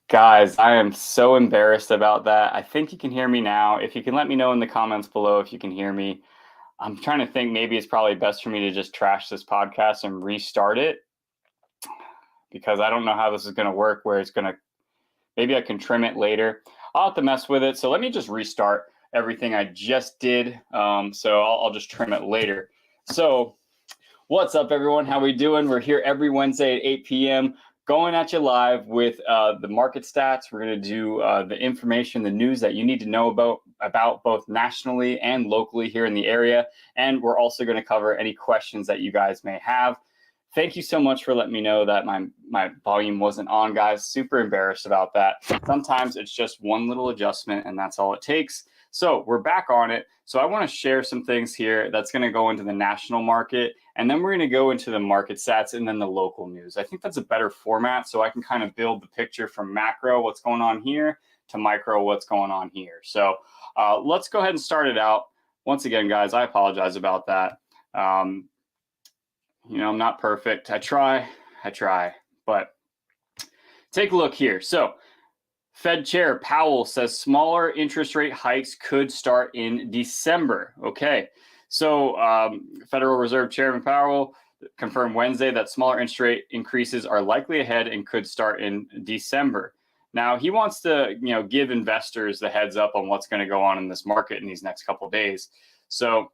Guys, I am so embarrassed about that. I think you can hear me now. If you can let me know in the comments below if you can hear me. I'm trying to think, maybe it's probably best for me to just trash this podcast and restart it, because I don't know how this is going to work, where it's going to, maybe I can trim it later. I'll have to mess with it. So let me just restart everything I just did. So I'll just trim it later. So what's up, everyone? How we doing? We're here every Wednesday at 8 p.m. going at you live with the market stats. We're going to do the information, the news that you need to know about both nationally and locally here in the area. And we're also going to cover any questions that you guys may have. Thank you so much for letting me know that my volume wasn't on, guys. Super embarrassed about that. Sometimes it's just one little adjustment and that's all it takes. So we're back on it. So I want to share some things here that's going to go into the national market, and then we're going to go into the market stats and then the local news. I think that's a better format, so I can kind of build the picture from macro, what's going on here, to micro, what's going on here. So let's go ahead and start it out. Once again, guys, I apologize about that. I'm not perfect. I try, but take a look here. So Fed Chair Powell says smaller interest rate hikes could start in December. Okay, so Federal Reserve Chairman Powell confirmed Wednesday that smaller interest rate increases are likely ahead and could start in December. Now, he wants to, give investors the heads up on what's going to go on in this market in these next couple of days. So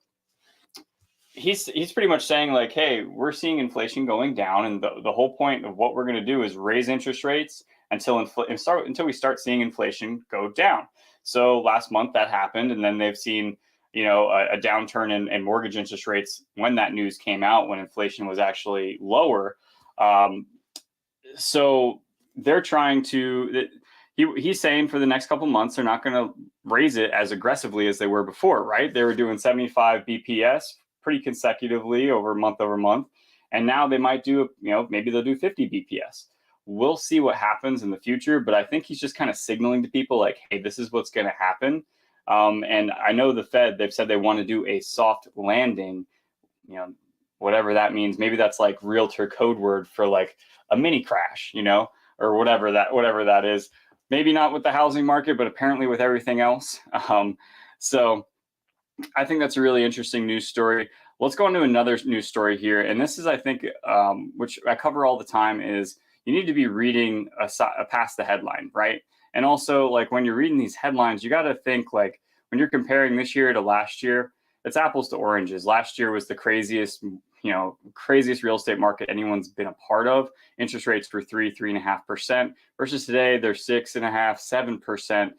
he's pretty much saying, like, hey, we're seeing inflation going down, and the whole point of what we're going to do is raise interest rates until we start seeing inflation go down. So last month that happened, and then they've seen a downturn in mortgage interest rates when that news came out, when inflation was actually lower. So they're trying to. He's saying for the next couple months they're not going to raise it as aggressively as they were before, right? They were doing 75 BPS pretty consecutively over month, and now they might do, maybe they'll do 50 BPS. We'll see what happens in the future, but I think he's just kind of signaling to people like, hey, this is what's going to happen. And I know the Fed, they've said they want to do a soft landing, whatever that means. Maybe that's like realtor code word for like a mini crash, or whatever that is. Maybe not with the housing market, but apparently with everything else. So I think that's a really interesting news story. Let's go on to another news story here. And this is, I think, which I cover all the time, is you need to be reading past the headline, right? And also, like, when you're reading these headlines, you got to think, like, when you're comparing this year to last year, it's apples to oranges. Last year was the craziest real estate market anyone's been a part of. Interest rates were 3.5%, versus today they're 6.5%, 7%.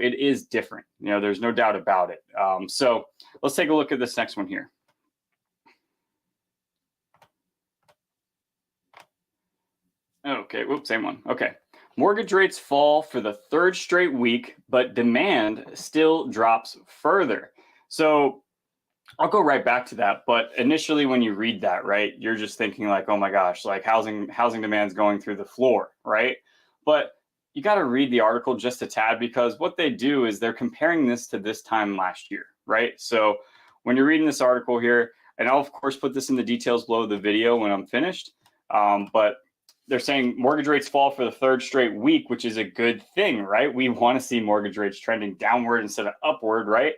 It is different. There's no doubt about it. So let's take a look at this next one here. Okay, whoops, same one. Okay. Mortgage rates fall for the third straight week, but demand still drops further. So I'll go right back to that. But initially, when you read that, right, you're just thinking like, oh my gosh, like housing demand's going through the floor, right? But you got to read the article just a tad, because what they do is they're comparing this to this time last year, right? So when you're reading this article here, and I'll of course put this in the details below the video when I'm finished, but they're saying mortgage rates fall for the third straight week, which is a good thing, right? We want to see mortgage rates trending downward instead of upward, right?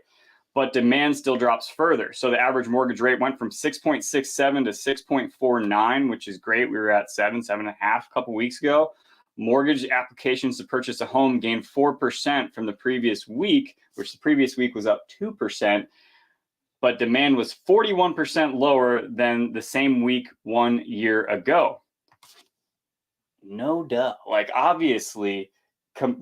But demand still drops further. So the average mortgage rate went from 6.67 to 6.49, which is great. We were at 7.5 a couple weeks ago. Mortgage applications to purchase a home gained 4% from the previous week, which the previous week was up 2%. But demand was 41% lower than the same week 1 year ago. No duh. Like, obviously,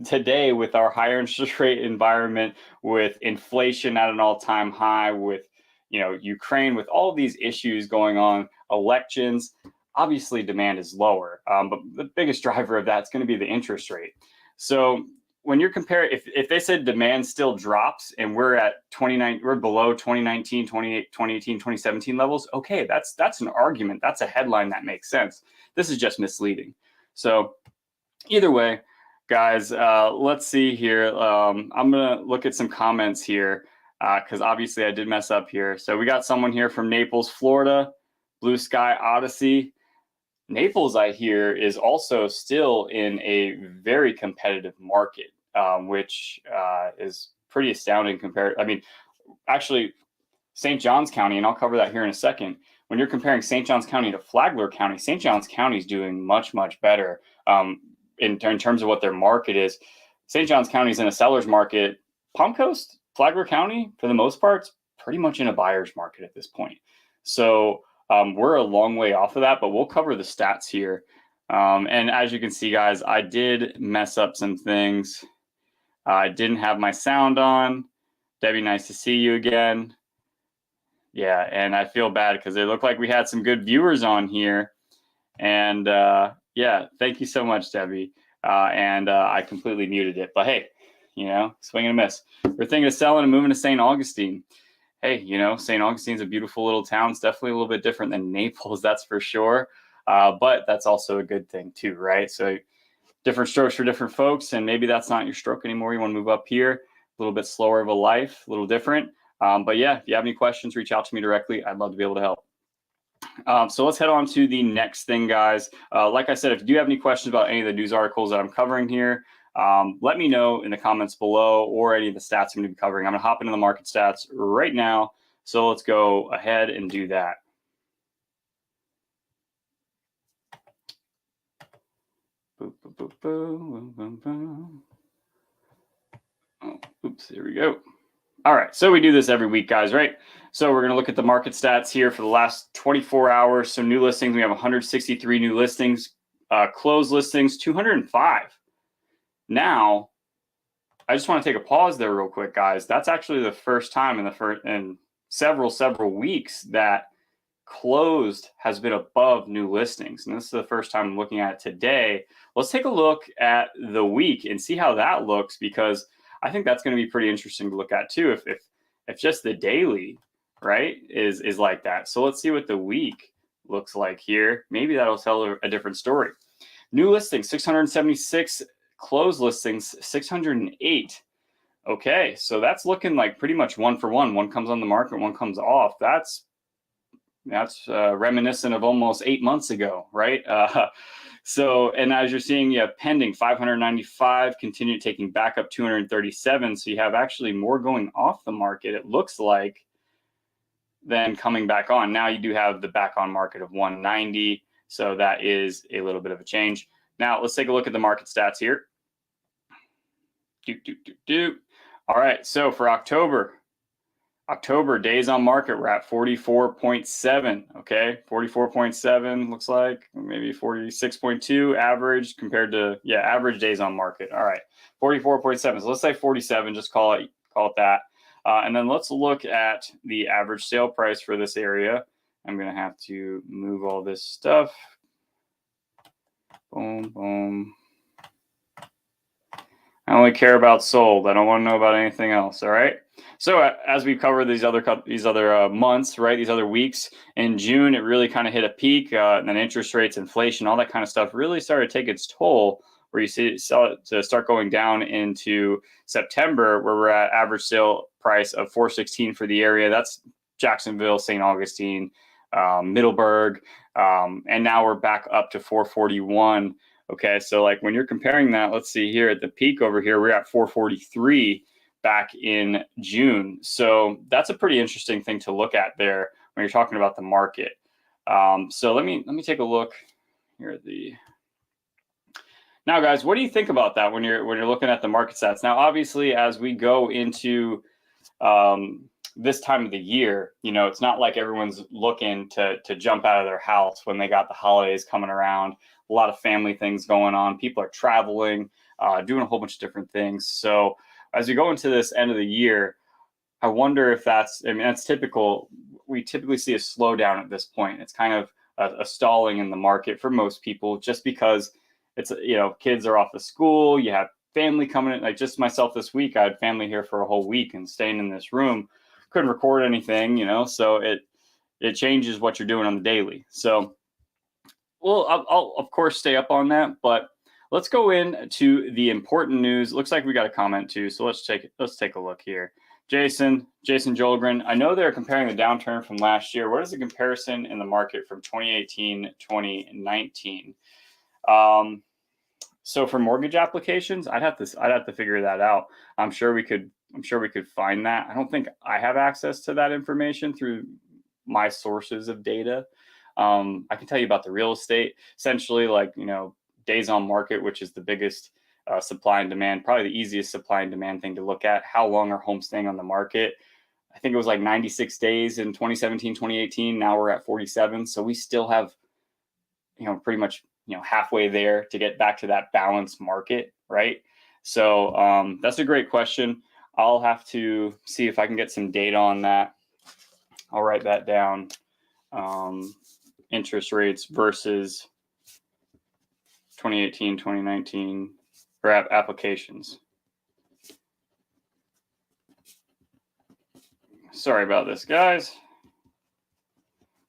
today, with our higher interest rate environment, with inflation at an all-time high, with Ukraine, with all these issues going on, elections, obviously demand is lower. But the biggest driver of that is going to be the interest rate. So when you're comparing, if they said demand still drops and we're below 2019, 2018, 2017 levels, okay, that's an argument. That's a headline that makes sense. This is just misleading. So either way, guys, let's see here. I'm going to look at some comments here, because obviously I did mess up here. So we got someone here from Naples, Florida, Blue Sky Odyssey. Naples, I hear, is also still in a very competitive market, which is pretty astounding compared. I mean, actually, St. Johns County, and I'll cover that here in a second. When you're comparing St. Johns County to Flagler County, St. Johns County is doing much, much better in terms of what their market is. St. Johns County is in a seller's market. Palm Coast, Flagler County, for the most part, pretty much in a buyer's market at this point. So we're a long way off of that, but we'll cover the stats here. And as you can see, guys, I did mess up some things. I didn't have my sound on. Debbie, nice to see you again. Yeah, and I feel bad because it looked like we had some good viewers on here. And yeah, thank you so much, Debbie. I completely muted it. But hey, you know, swing and a miss. We're thinking of selling and moving to St. Augustine. Hey, you know, St. Augustine's a beautiful little town. It's definitely a little bit different than Naples, that's for sure. But that's also a good thing too, right? So different strokes for different folks, and maybe that's not your stroke anymore. You want to move up here, a little bit slower of a life, a little different. But yeah, if you have any questions, reach out to me directly. I'd love to be able to help. So let's head on to the next thing, guys. Like I said, if you do have any questions about any of the news articles that I'm covering here, let me know in the comments below or any of the stats I'm going to be covering. I'm going to hop into the market stats right now. So let's go ahead and do that. Boop, boop, boop, boop, boop, boop. Oh, oops, here we go. All right, so we do this every week, guys, right? So we're going to look at the market stats here for the last 24 hours. So new listings, we have 163 new listings, closed listings, 205. Now, I just want to take a pause there real quick, guys. That's actually the first time in several weeks that closed has been above new listings. And this is the first time I'm looking at it today. Let's take a look at the week and see how that looks, because I think that's going to be pretty interesting to look at too. If just the daily, right, is like that. So let's see what the week looks like here. Maybe that'll tell a different story. New listings, 676. Closed listings, 608. Okay, so that's looking like pretty much one for one. One comes on the market, one comes off. That's reminiscent of almost 8 months ago, right? So, and as you're seeing, you have pending 595, continue taking back up 237. So you have actually more going off the market, it looks like, than coming back on. Now you do have the back on market of 190. So that is a little bit of a change. Now let's take a look at the market stats here. All right, so for October days on market, we're at 44.7. Okay, 44.7 looks like, maybe 46.2 average compared to, yeah, average days on market. All right, 44.7. So let's say 47. Just call it that. And then let's look at the average sale price for this area. I'm gonna have to move all this stuff. Boom, boom. I only care about sold. I don't want to know about anything else. All right. So as we cover these other months, right, these other weeks, in June, it really kind of hit a peak. And then interest rates, inflation, all that kind of stuff really started to take its toll, where you see it to start going down into September, where we're at average sale price of 416 for the area. That's Jacksonville, St. Augustine, Middleburg. And now we're back up to 441. Okay, so like when you're comparing that, let's see here at the peak over here, we're at 443 back in June. So that's a pretty interesting thing to look at there when you're talking about the market. So let me take a look here at the. Now, guys, what do you think about that when you're looking at the market stats? Now, obviously, as we go into this time of the year, you know, it's not like everyone's looking to jump out of their house when they got the holidays coming around. A lot of family things going on. People are traveling, doing a whole bunch of different things. So as we go into this end of the year, I wonder if that's typical. We typically see a slowdown at this point. It's kind of a stalling in the market for most people, just because it's, you know, kids are off of school. You have family coming in. Like just myself this week, I had family here for a whole week and staying in this room. Couldn't record anything, you know, so it changes what you're doing on the daily. So well, I'll of course stay up on that, but let's go into the important news. Looks like we got a comment too, so let's take a look here. Jason Jolgren, I know they're comparing the downturn from last year. What is the comparison in the market from 2018, 2019? So for mortgage applications, I'd have to figure that out. I'm sure we could find that. I don't think I have access to that information through my sources of data. I can tell you about the real estate, essentially, like, days on market, which is the biggest supply and demand, probably the easiest supply and demand thing to look at. How long are homes staying on the market? I think it was like 96 days in 2017, 2018. Now we're at 47. So we still have, pretty much, halfway there to get back to that balanced market, right? So that's a great question. I'll have to see if I can get some data on that. I'll write that down. Interest rates versus 2018, 2019 for applications. Sorry about this, guys.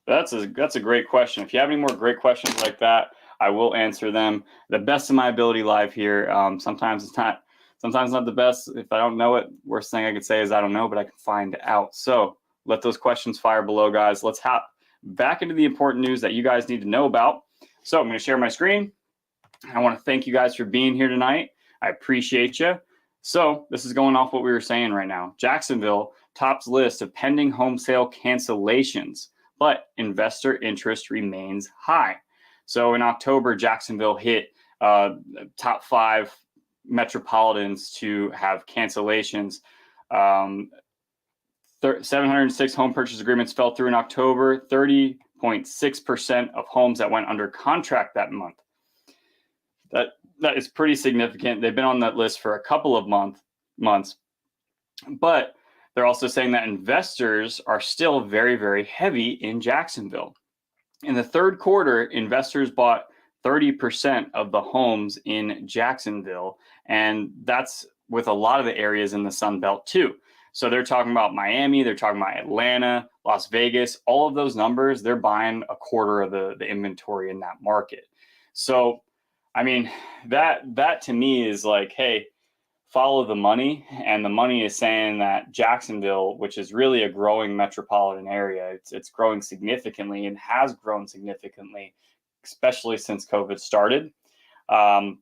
That's a great question. If you have any more great questions like that, I will answer them the best of my ability live here. Sometimes it's not the best. If I don't know it, worst thing I could say is I don't know, but I can find out. So let those questions fire below, guys. Let's hop back into the important news that you guys need to know about. So I'm going to share my screen. I want to thank you guys for being here tonight. I appreciate you. So this is going off what we were saying right now. Jacksonville tops list of pending home sale cancellations, but investor interest remains high. So in October, Jacksonville hit top 5 metropolitans to have cancellations. 706 home purchase agreements fell through in October, 30.6% of homes that went under contract that month. That is pretty significant. They've been on that list for a couple of months, but they're also saying that investors are still very, very heavy in Jacksonville. In the third quarter, investors bought 30% of the homes in Jacksonville, and that's with a lot of the areas in the Sun Belt too. So they're talking about Miami, they're talking about Atlanta, Las Vegas, all of those numbers, they're buying a quarter of the inventory in that market. So, I mean, that to me is like, hey, follow the money. And the money is saying that Jacksonville, which is really a growing metropolitan area, it's growing significantly and has grown significantly, especially since COVID started. I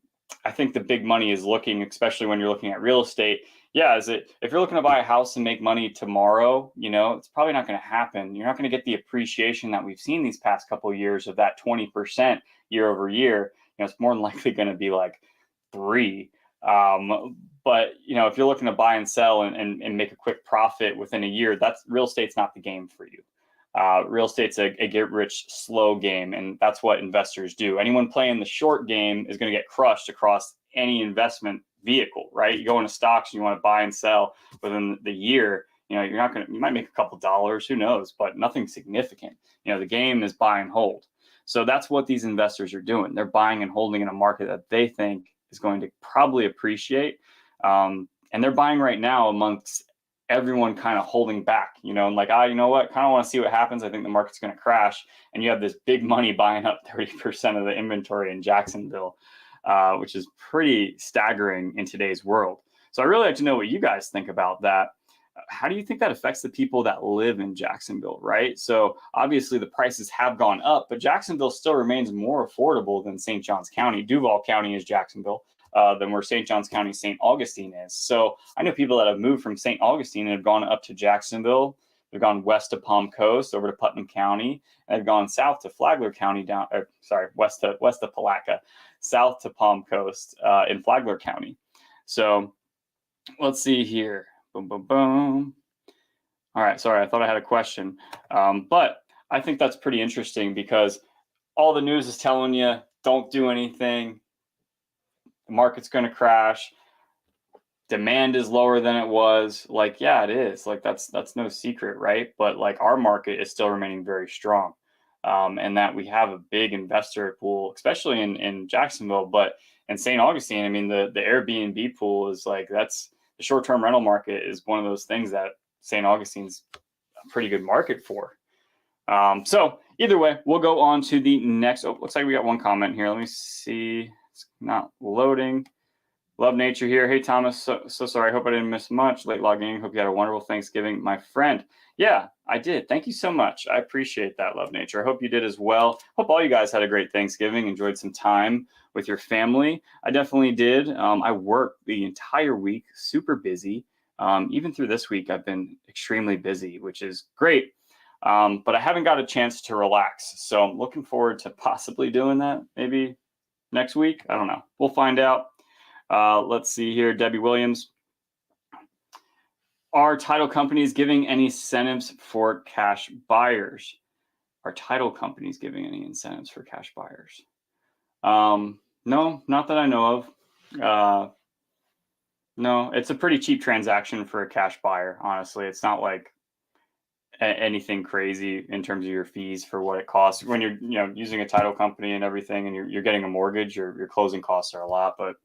think the big money is looking, especially when you're looking at real estate. Yeah, if you're looking to buy a house and make money tomorrow, it's probably not going to happen. You're not going to get the appreciation that we've seen these past couple of years of that 20% year over year. It's more than likely going to be like 3%. But if you're looking to buy and sell and make a quick profit within a year, that's real estate's not the game for you. Real estate's a get rich slow game, and that's what investors do. Anyone playing the short game is going to get crushed across any investment vehicle, right? You go into stocks and you want to buy and sell within the year, you might make a couple dollars, who knows, but nothing significant. The game is buy and hold. So that's what these investors are doing. They're buying and holding in a market that they think is going to probably appreciate. And they're buying right now amongst everyone kind of holding back, and like, you know what, kind of want to see what happens. I think the market's going to crash. And you have this big money buying up 30% of the inventory in Jacksonville, which is pretty staggering in today's world. So I really like to know what you guys think about that. How do you think that affects the people that live in Jacksonville, right? So obviously the prices have gone up, but Jacksonville still remains more affordable than St. Johns County. Duval County is Jacksonville, than where St. Johns County, St. Augustine is. So I know people that have moved from St. Augustine and have gone up to Jacksonville. They've gone west to Palm Coast, over to Putnam County, and they've gone south to Flagler County, west to Palatka, south to Palm Coast in Flagler County. So let's see here. Boom, boom, boom. All right, sorry, I thought I had a question. But I think that's pretty interesting because all the news is telling you, don't do anything. The market's going to crash. Demand is lower than it was. Like, yeah, it is. Like, that's no secret, right? But like, our market is still remaining very strong. And that we have a big investor pool, especially in Jacksonville, but in St. Augustine, I mean, the Airbnb pool is like, that's the short-term rental market is one of those things that St. Augustine's a pretty good market for. So either way, we'll go on to the next. Oh, looks like we got one comment here. Let me see. It's not loading. Love nature here. Hey, Thomas. So sorry. I hope I didn't miss much. Late logging. Hope you had a wonderful Thanksgiving, my friend. Yeah, I did. Thank you so much. I appreciate that, Love Nature. I hope you did as well. Hope all you guys had a great Thanksgiving, enjoyed some time with your family. I definitely did. I worked the entire week, super busy. Even through this week, I've been extremely busy, which is great. But I haven't got a chance to relax. So I'm looking forward to possibly doing that maybe next week. I don't know. We'll find out. Let's see here. Debbie Williams. Are title companies giving any incentives for cash buyers? Are title companies giving any incentives for cash buyers? No, not that I know of. No, it's a pretty cheap transaction for a cash buyer. Honestly, it's not like anything crazy in terms of your fees for what it costs when you're using a title company and everything, and you're getting a mortgage. Your closing costs are a lot, but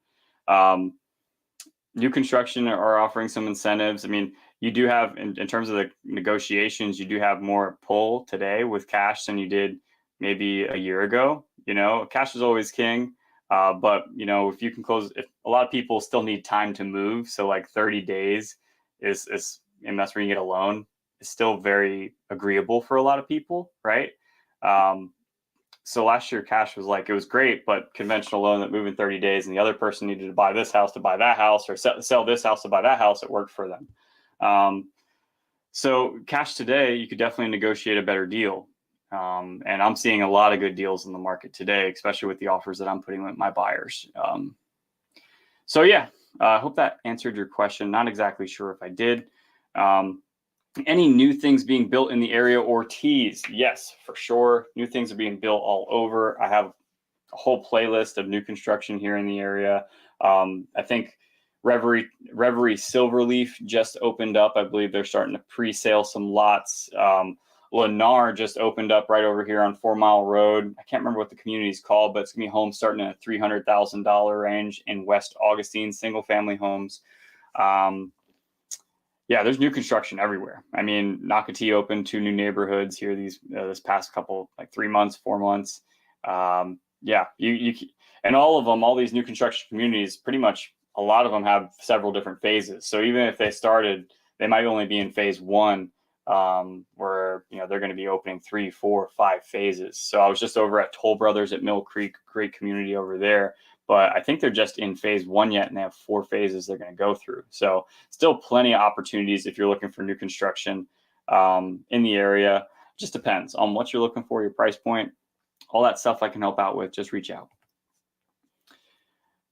new construction are offering some incentives. I mean, you do have, in terms of the negotiations, you do have more pull today with cash than you did maybe a year ago. Cash is always king. But if you can close, if a lot of people still need time to move, so like 30 days is, and that's where you get a loan, is still very agreeable for a lot of people, right? So last year, cash was like, it was great, but conventional loan that moved in 30 days, and the other person needed to buy this house to buy that house, or sell this house to buy that house, it worked for them. So cash today, you could definitely negotiate a better deal. And I'm seeing a lot of good deals in the market today, especially with the offers that I'm putting with my buyers. So yeah, I hope that answered your question. Not exactly sure if I did. Any new things being built in the area or teas? Yes, for sure. New things are being built all over. I have a whole playlist of new construction here in the area. I think Reverie Silverleaf just opened up. I believe they're starting to pre-sale some lots. Lennar just opened up right over here on 4 Mile Road. I can't remember what the community is called, but it's going to be homes starting at a $300,000 range in West Augustine, single family homes. Yeah, there's new construction everywhere. I mean, Nocatee opened 2 new neighborhoods here this past couple, like 3 months, 4 months. Yeah, you and all of them, all these new construction communities, pretty much a lot of them have several different phases. So even if they started, they might only be in phase 1, where they're going to be opening 3, 4, 5 phases. So I was just over at Toll Brothers at Mill Creek, great community over there. But I think they're just in phase 1 yet, and they have 4 phases they're going to go through. So still plenty of opportunities if you're looking for new construction in the area. Just depends on what you're looking for, your price point, all that stuff I can help out with. Just reach out.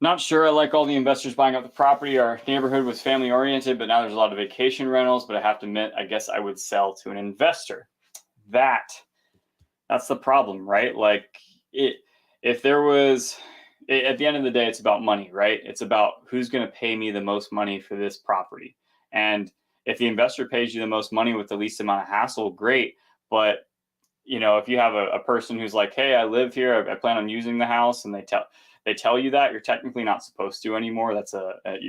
Not sure I like all the investors buying up the property. Our neighborhood was family oriented, but now there's a lot of vacation rentals. But I have to admit, I guess I would sell to an investor. That's the problem, right? Like if there was... At the end of the day, it's about money, right? It's about who's going to pay me the most money for this property. And if the investor pays you the most money with the least amount of hassle, great. But, if you have a person who's like, hey, I live here, I plan on using the house, and they tell you that, you're technically not supposed to anymore. That's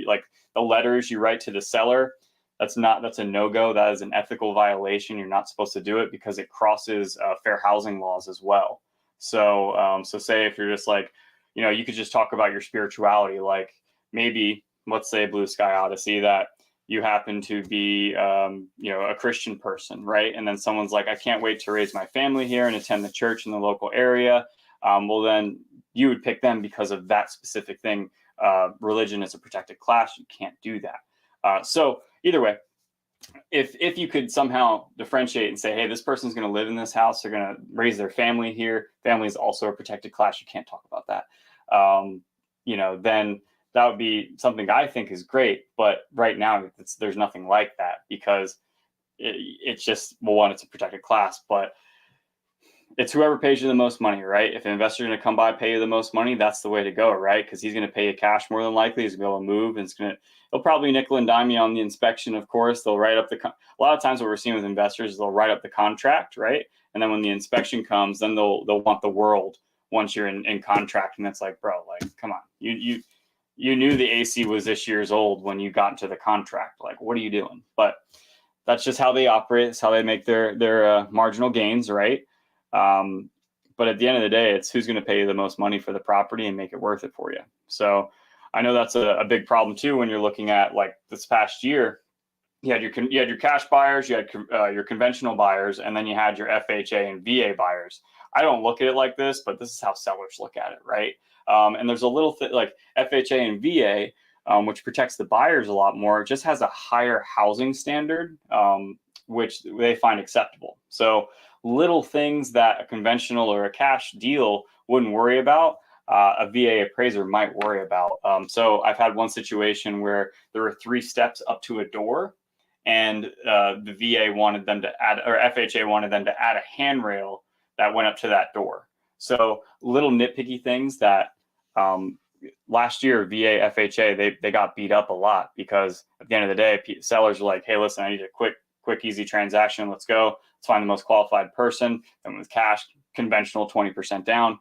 like the letters you write to the seller. That's a no-go. That is an ethical violation. You're not supposed to do it because it crosses fair housing laws as well. So say if you're just like, you could just talk about your spirituality, like maybe, let's say Blue Sky Odyssey, that you happen to be, a Christian person, right? And then someone's like, I can't wait to raise my family here and attend the church in the local area. Well, then you would pick them because of that specific thing. Religion is a protected class. You can't do that. So either way, if you could somehow differentiate and say, hey, this person's going to live in this house, they're going to raise their family here, family is also a protected class, you can't talk about that, then that would be something I think is great. But right now, there's nothing like that, because it's just, well, one, it's a protected class, but it's whoever pays you the most money, right? If an investor is going to come by, pay you the most money, that's the way to go, right? Because he's going to pay you cash more than likely. He's going to be able to move, and he'll probably nickel and dime you on the inspection. Of course, they'll write up a lot of times what we're seeing with investors is they'll write up the contract, right? And then when the inspection comes, then they'll want the world once you're in contract. And it's like, bro, like, come on, you knew the AC was this year's old when you got into the contract. Like, what are you doing? But that's just how they operate. It's how they make their marginal gains, right? But at the end of the day, it's who's going to pay you the most money for the property and make it worth it for you. So I know that's a big problem too when you're looking at like this past year. You had your cash buyers, you had your conventional buyers, and then you had your FHA and VA buyers. I don't look at it like this, but this is how sellers look at it, right? And there's a little thing like FHA and VA, which protects the buyers a lot more. It just has a higher housing standard, which they find acceptable. So little things that a conventional or a cash deal wouldn't worry about, a VA appraiser might worry about. So I've had one situation where there were 3 steps up to a door, and the VA wanted them to add, or FHA wanted them to add a handrail that went up to that door. So little nitpicky things that last year, VA, FHA, they got beat up a lot because at the end of the day, sellers are like, hey, listen, I need a quick, easy transaction. Let's go. Let's find the most qualified person. And with cash, conventional 20% down.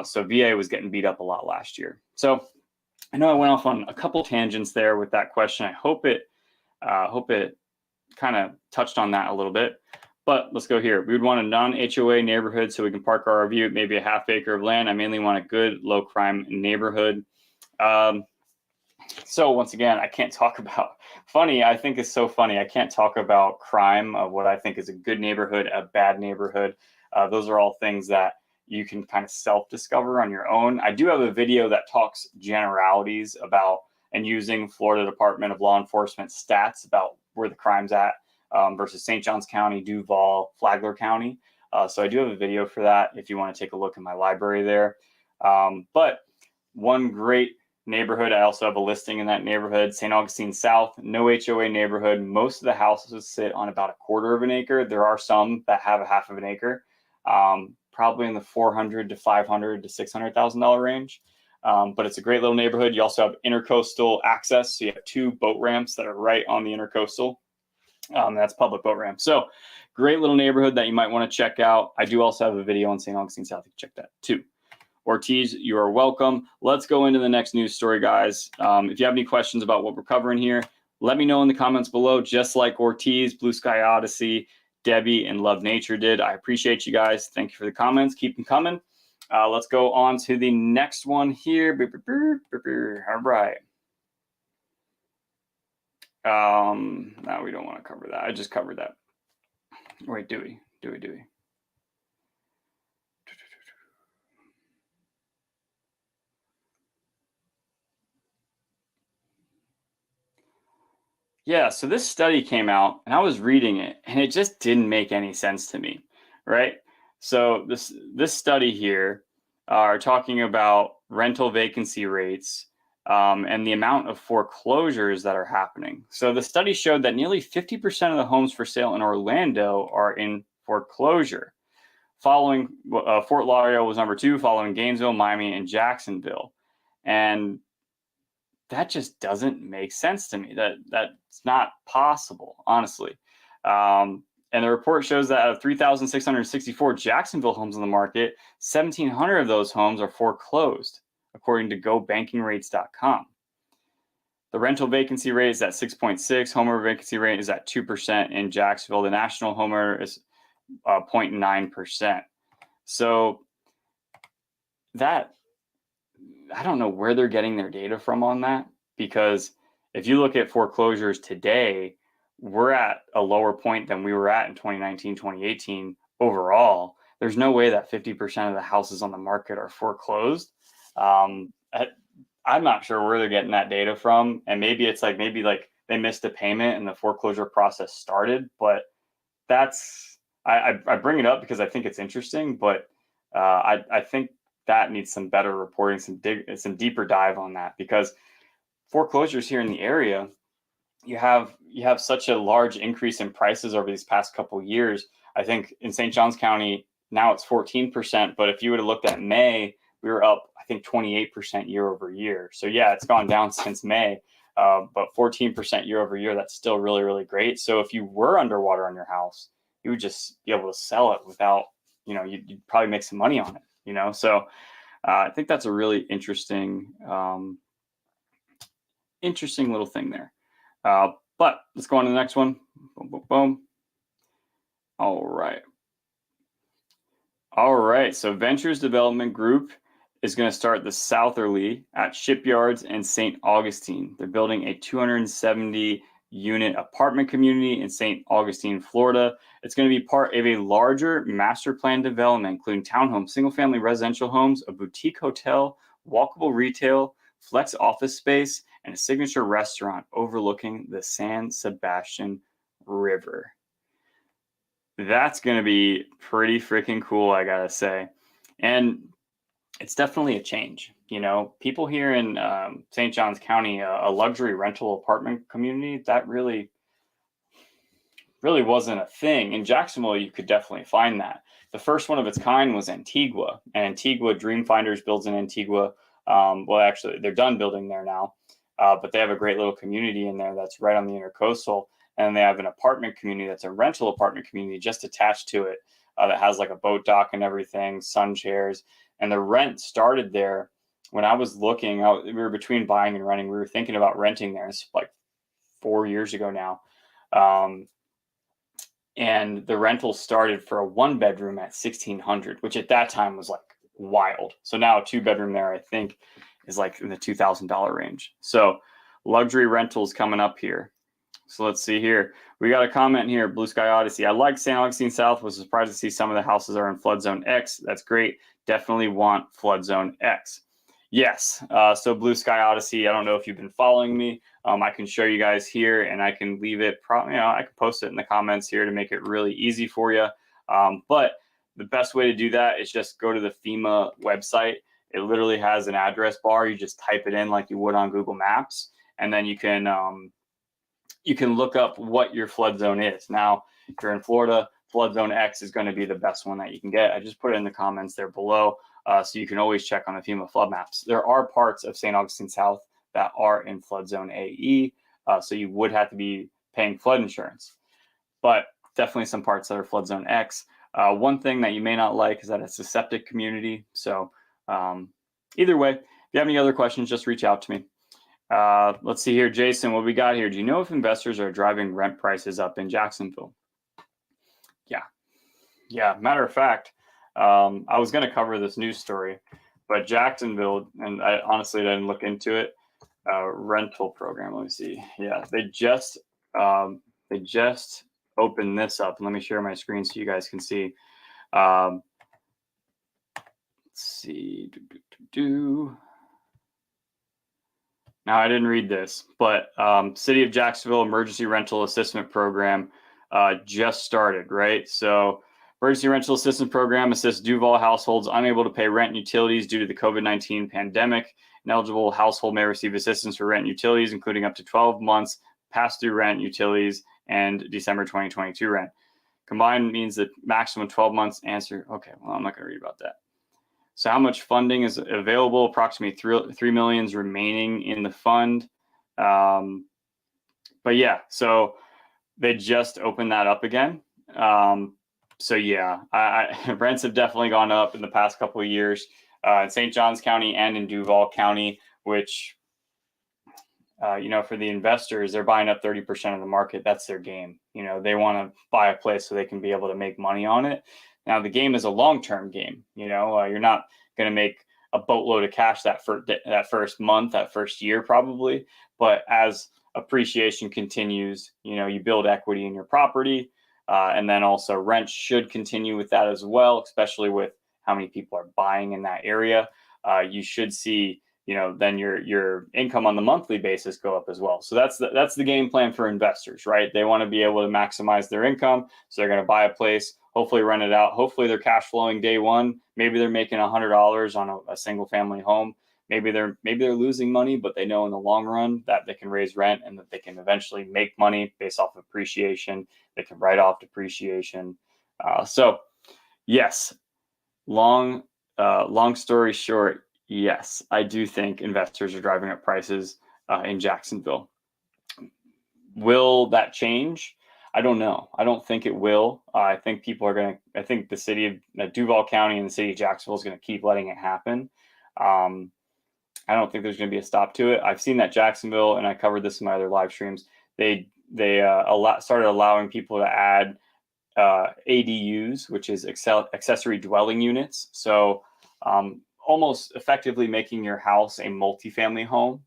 So VA was getting beat up a lot last year. So I know I went off on a couple tangents there with that question. I hope it kind of touched on that a little bit. But let's go here. We would want a non-HOA neighborhood so we can park our RV, maybe a half acre of land. I mainly want a good low crime neighborhood. So once again, I can't talk about funny. I think it's so funny. I can't talk about crime of what I think is a good neighborhood, a bad neighborhood. Those are all things that you can kind of self-discover on your own. I do have a video that talks generalities about and using Florida Department of Law Enforcement stats about where the crime's at versus St. Johns County, Duval, Flagler County. So I do have a video for that if you want to take a look in my library there. But one great neighborhood, I also have a listing in that neighborhood, St. Augustine South, no HOA neighborhood. Most of the houses sit on about 1/4 of an acre. There are some that have a 1/2 of an acre, probably in the $400,000 to $500,000 to $600,000 range. But it's a great little neighborhood. You also have intercoastal access. So you have 2 boat ramps that are right on the intercoastal. That's public boat ramp. So great little neighborhood that you might want to check out. I do also have a video on St. Augustine South. You can check that too. Ortiz, you are welcome. Let's go into the next news story, guys. If you have any questions about what we're covering here, let me know in the comments below, just like Ortiz, Blue Sky Odyssey, Debbie, and Love Nature did. I appreciate you guys. Thank you for the comments. Keep them coming. Let's go on to the next one here. All right. No, we don't want to cover that. I just covered that. Wait, do we? Yeah, so this study came out and I was reading it and it just didn't make any sense to me, right? So this study here are talking about rental vacancy rates and the amount of foreclosures that are happening. So the study showed that nearly 50% of the homes for sale in Orlando are in foreclosure. Following Fort Lauderdale was number 2, following Gainesville, Miami, and Jacksonville. And that just doesn't make sense to me. That's not possible, honestly. And the report shows that out of 3,664 Jacksonville homes on the market, 1,700 of those homes are foreclosed, according to GoBankingRates.com. The rental vacancy rate is at 6.6. Homeowner vacancy rate is at 2% in Jacksonville. The national homeowner is 0.9%. So that, I don't know where they're getting their data from on that, because if you look at foreclosures today, we're at a lower point than we were at in 2019, 2018 overall. There's no way that 50% of the houses on the market are foreclosed. I'm not sure where they're getting that data from. And maybe it's like, they missed a payment and the foreclosure process started, but I bring it up because I think it's interesting, but I think that needs some better reporting, some deeper dive on that, because foreclosures here in the area, you have such a large increase in prices over these past couple of years. I think in St. Johns County now it's 14%, but if you would have looked at May, we were up, I think, 28% year over year. So yeah, it's gone down since May, but 14% year over year, that's still really, really great. So if you were underwater on your house, you would just be able to sell it without, you'd probably make some money on it, So I think that's a really interesting little thing there. But let's go on to the next one. Boom, boom, boom. All right. So Ventures Development Group is going to start the Southerly at Shipyards and St Augustine. They're building a 270 unit apartment community in St Augustine, Florida. It's going to be part of a larger master plan development, including townhomes, single family residential homes, a boutique hotel, walkable retail, flex office space, and a signature restaurant overlooking the San Sebastian River. That's going to be pretty freaking cool, I gotta say. And it's definitely a change. You know, people here in St. Johns County, a luxury rental apartment community, that really wasn't a thing. In Jacksonville, you could definitely find that. The first one of its kind was Antigua, and Antigua Dreamfinders builds in Antigua. Well, actually, they're done building there now, but they have a great little community in there that's right on the intercoastal, and they have an apartment community that's a rental apartment community just attached to it that has like a boat dock and everything, sun chairs, and the rent started there. When I was looking, we were between buying and renting. We were thinking about renting there. It's like 4 years ago now. And the rental started for a 1-bedroom at $1,600, which at that time was like wild. So now a 2-bedroom there, I think, is like in the $2,000 range. So luxury rentals coming up here. So let's see here. We got a comment here, Blue Sky Odyssey. I like St. Augustine South. Was surprised to see some of the houses are in flood zone X. That's great. Definitely want flood zone X. Yes. So Blue Sky Odyssey, I don't know if you've been following me. I can show you guys here, and I can leave it. I can post it in the comments here to make it really easy for you. But the best way to do that is just go to the FEMA website. It literally has an address bar. You just type it in like you would on Google Maps, and then you can look up what your flood zone is. Now, if you're in Florida, flood zone X is going to be the best one that you can get. I just put it in the comments there below, so you can always check on the FEMA flood maps. There are parts of St. Augustine South that are in flood zone AE, so you would have to be paying flood insurance, but definitely some parts that are flood zone X. One thing that you may not like is that it's a septic community. So either way, if you have any other questions, just reach out to me. Let's see here, Jason, what we got here. Do you know if investors are driving rent prices up in Jacksonville? Yeah. Matter of fact, I was going to cover this news story, but Jacksonville, and I honestly didn't look into it, rental program. Let me see. Yeah, they just opened this up. Let me share my screen so you guys can see. Let's see. Now, I didn't read this, but City of Jacksonville Emergency Rental Assistance Program just started, right? So Emergency Rental Assistance Program assists Duval households unable to pay rent and utilities due to the COVID-19 pandemic. An eligible household may receive assistance for rent and utilities, including up to 12 months pass-through rent, utilities, and December 2022 rent. Combined means that maximum 12 months answer. Okay, well, I'm not going to read about that. So how much funding is available? Approximately $3 million remaining in the fund. But yeah, so they just opened that up again. So yeah, rents have definitely gone up in the past couple of years in St. Johns County and in Duval County, which, for the investors, they're buying up 30% of the market. That's their game. They want to buy a place so they can be able to make money on it. Now, the game is a long-term game. You're not going to make a boatload of cash that first month, that first year, probably. But as appreciation continues, you build equity in your property. And then also rent should continue with that as well, especially with how many people are buying in that area. You should see, then your income on the monthly basis go up as well. So that's the game plan for investors, right? They want to be able to maximize their income. So they're going to buy a place, hopefully rent it out. Hopefully they're cash flowing day one. Maybe they're making $100 on a single family home. Maybe they're losing money, but they know in the long run that they can raise rent and that they can eventually make money based off of appreciation. They can write off depreciation. So yes, long story short, yes, I do think investors are driving up prices in Jacksonville. Will that change? I don't know. I don't think it will. I think I think the city of Duval County and the city of Jacksonville is going to keep letting it happen. I don't think there's going to be a stop to it. I've seen that Jacksonville, and I covered this in my other live streams, they started allowing people to add ADUs, which is accessory dwelling units. So almost effectively making your house a multifamily home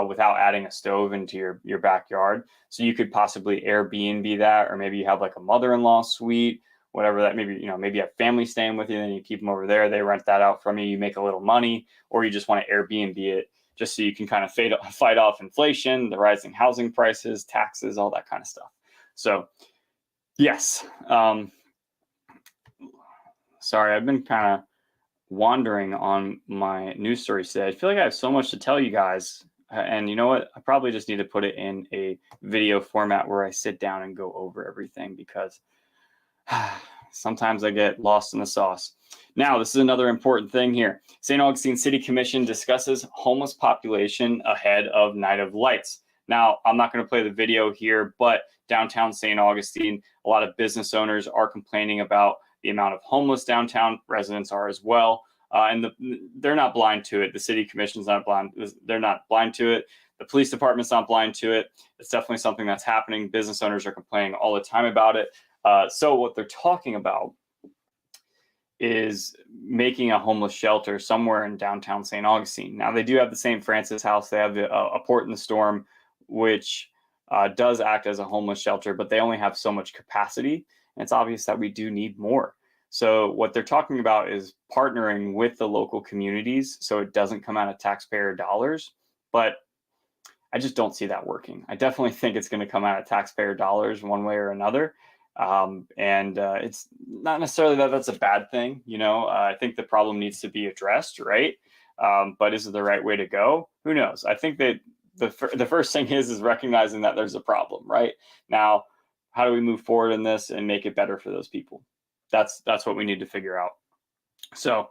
without adding a stove into your backyard. So you could possibly Airbnb that, or maybe you have like a mother-in-law suite, whatever that, maybe, maybe you have family staying with you, then you keep them over there. They rent that out from you. You make a little money, or you just want to Airbnb it just so you can kind of fight off inflation, the rising housing prices, taxes, all that kind of stuff. So yes, sorry, I've been kind of wandering on my news story today. I feel like I have so much to tell you guys. And you know what? I probably just need to put it in a video format where I sit down and go over everything, because sometimes I get lost in the sauce. Now, this is another important thing here. St. Augustine City Commission discusses homeless population ahead of Night of Lights. Now, I'm not going to play the video here, but downtown St. Augustine, a lot of business owners are complaining about the amount of homeless downtown. Residents are as well. And they're not blind to it. The city commission's not blind. They're not blind to it. The police department's not blind to it. It's definitely something that's happening. Business owners are complaining all the time about it. So what they're talking about is making a homeless shelter somewhere in downtown St. Augustine. Now, they do have the St. Francis House. They have a Port in the Storm, which does act as a homeless shelter, but they only have so much capacity. And it's obvious that we do need more. So what they're talking about is partnering with the local communities so it doesn't come out of taxpayer dollars. But I just don't see that working. I definitely think it's going to come out of taxpayer dollars one way or another. It's not necessarily that that's a bad thing. I think the problem needs to be addressed, right? But is it the right way to go? Who knows? I think that the first thing is recognizing that there's a problem, right? Now, how do we move forward in this and make it better for those people? That's what we need to figure out. So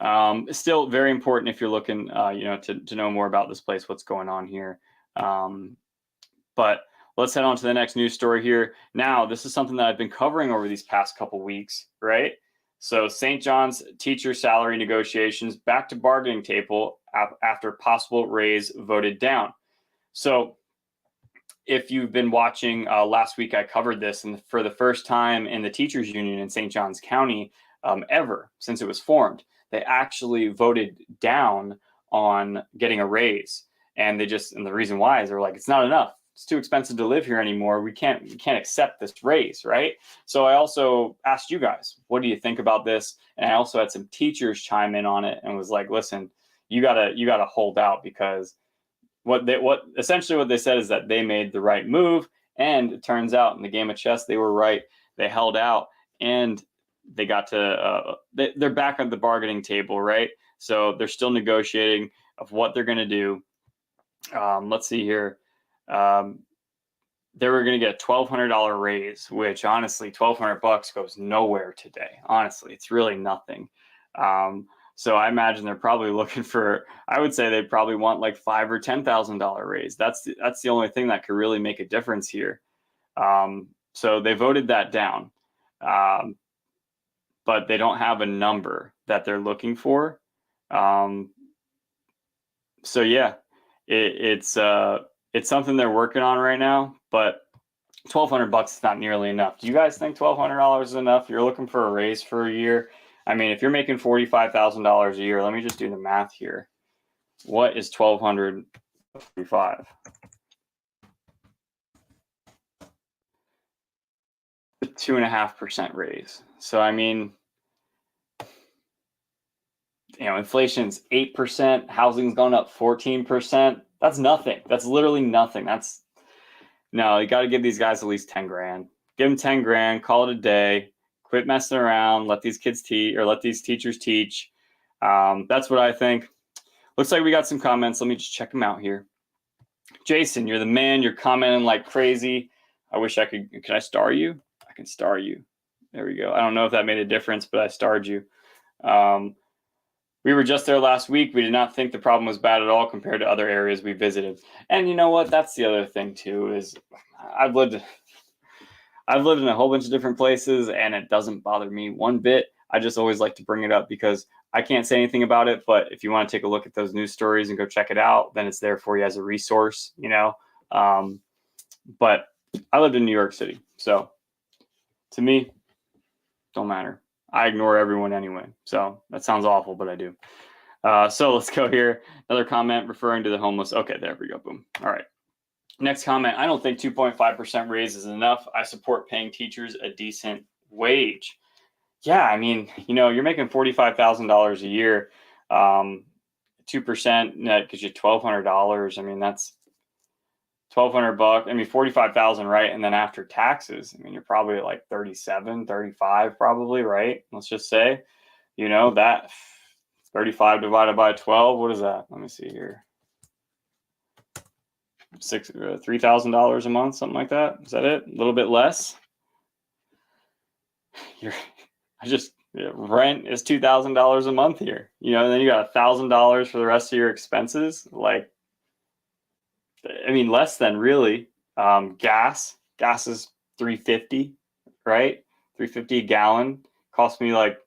it's still very important if you're looking, to know more about this place, what's going on here. But let's head on to the next news story here. Now, this is something that I've been covering over these past couple weeks, right? So St. John's teacher salary negotiations back to bargaining table after possible raise voted down. So if you've been watching, last week I covered this, and for the first time in the teachers union in St. Johns County ever since it was formed, they actually voted down on getting a raise. And the reason why is they're like, it's not enough. It's too expensive to live here anymore. We can't accept this raise, right? So I also asked you guys, what do you think about this? And I also had some teachers chime in on it and was like, listen, you gotta hold out, because essentially what they said is that they made the right move, and it turns out in the game of chess they were right. They held out, and they got to they're back at the bargaining table, right? So they're still negotiating of what they're going to do. Let's see here. They were going to get a $1,200 raise, which honestly, $1,200 goes nowhere today. Honestly, it's really nothing. So I imagine they're probably looking for, I would say they probably want like $5,000 or $10,000 raise. That's the only thing that could really make a difference here. So they voted that down, but they don't have a number that they're looking for. So yeah, it's something they're working on right now, but $1,200 is not nearly enough. Do you guys think $1,200 is enough? You're looking for a raise for a year. I mean, if you're making $45,000 a year, let me just do the math here. What is 1,245? A 2.5% raise. So I mean, inflation's 8%, housing's gone up 14%. That's nothing. That's literally nothing. No, you got to give these guys at least 10 grand. Give them 10 grand, call it a day. Quit messing around. Let these kids teach, or let these teachers teach. That's what I think. Looks like we got some comments. Let me just check them out here. Jason, you're the man. You're commenting like crazy. I wish I could. Can I star you? I can star you. There we go. I don't know if that made a difference, but I starred you. We were just there last week. We did not think the problem was bad at all compared to other areas we visited. And you know what? That's the other thing too, is I've lived in a whole bunch of different places, and it doesn't bother me one bit. I just always like to bring it up because I can't say anything about it, but if you want to take a look at those news stories and go check it out, then it's there for you as a resource, But I lived in New York City, so to me, don't matter. I ignore everyone anyway, so that sounds awful, but I do. So let's go here. Another comment referring to the homeless. Okay, there we go. Boom. All right. Next comment. I don't think 2.5% raise is enough. I support paying teachers a decent wage. Yeah, I mean, you're making $45,000 a year. 2% net gives you $1,200. I mean, that's $1,200. I mean, 45,000, right? And then after taxes, I mean, you're probably at like 37, 35, probably, right? Let's just say, that 35 divided by 12. What is that? Let me see here. $3,000 a month, something like that. Is that it? A little bit less. Rent is $2,000 a month here. And then you got $1,000 for the rest of your expenses. Like, I mean, less than really. Gas is $3.50, right? $3.50 a gallon. Costs me like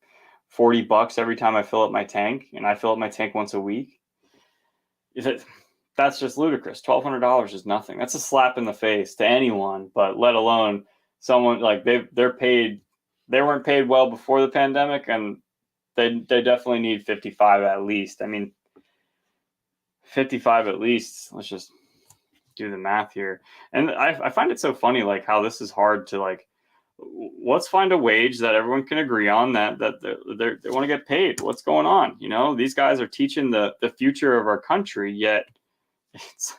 $40 every time I fill up my tank, and I fill up my tank once a week. That's just ludicrous. $1,200 is nothing. That's a slap in the face to anyone, but let alone someone like they're paid. They weren't paid well before the pandemic, and they definitely need 55 at least. I mean, 55 at least. Let's just do the math here. And I find it so funny, like how this is hard to like. Let's find a wage that everyone can agree on that they want to get paid. What's going on? These guys are teaching the future of our country, yet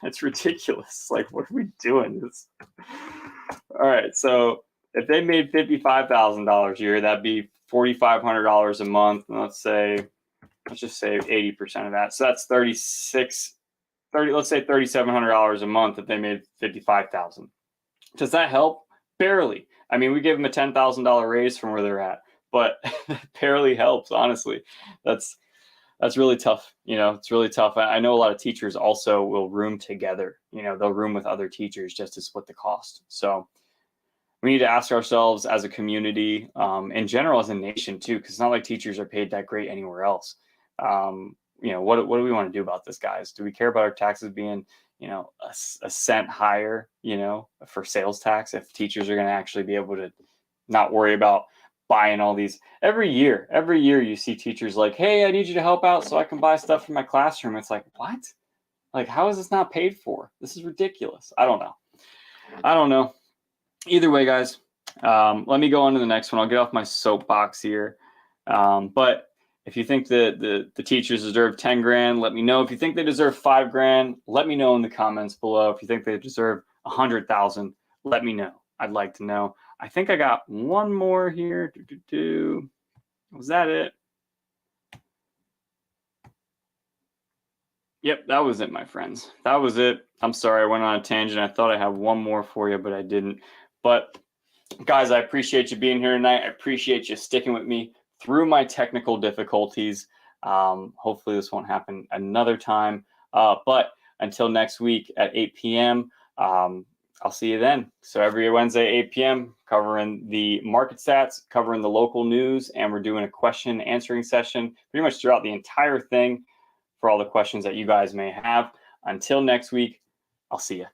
it's ridiculous. Like, what are we doing? All right, so if they made $55,000 a year, that'd be $4,500 a month. And let's just say 80% of that. So that's let's say $3,700 a month if they made $55,000. Does that help? Barely. I mean, we give them a $10,000 raise from where they're at, but it barely helps, honestly. That's really tough. It's really tough. I know a lot of teachers also will room together. They'll room with other teachers just to split the cost. So we need to ask ourselves as a community, in general, as a nation too, because it's not like teachers are paid that great anywhere else. What do we want to do about this, guys? Do we care about our taxes being, a cent higher, for sales tax, if teachers are going to actually be able to not worry about buying all these every year you see teachers like, hey, I need you to help out so I can buy stuff for my classroom. It's like, what? Like, how is this not paid for? This is ridiculous. I don't know. Either way, guys, let me go on to the next one. I'll get off my soapbox here. But if you think that the teachers deserve 10 grand, let me know. If you think they deserve 5 grand, let me know in the comments below. If you think they deserve 100,000, let me know. I'd like to know. I think I got one more here. Was that it? Yep, that was it, my friends. That was it. I'm sorry, I went on a tangent. I thought I had one more for you, but I didn't. But guys, I appreciate you being here tonight. I appreciate you sticking with me through my technical difficulties. Hopefully this won't happen another time. But until next week at 8 p.m., I'll see you then. So every Wednesday, 8 p.m., covering the market stats, covering the local news, and we're doing a question answering session pretty much throughout the entire thing for all the questions that you guys may have. Until next week, I'll see you.